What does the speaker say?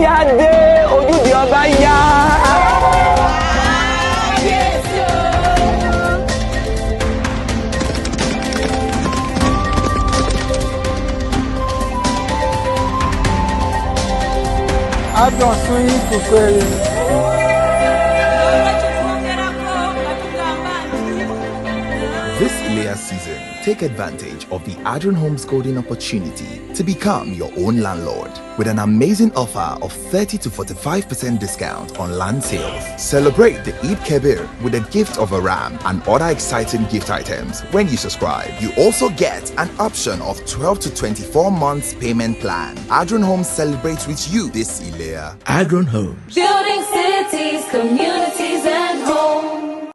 Iyade Ojude Oba Adrons kukweli. This ileese season, take advantage of the Adron Homes golden opportunity to become your own landlord with an amazing offer of 30 to 45% discount on land sales. Celebrate the Eid Kebir with a gift of a ram and other exciting gift items when you subscribe. You also get an option of 12 to 24 months payment plan. Adron Homes celebrates with you this ileese. Adron Homes. Building cities, communities, and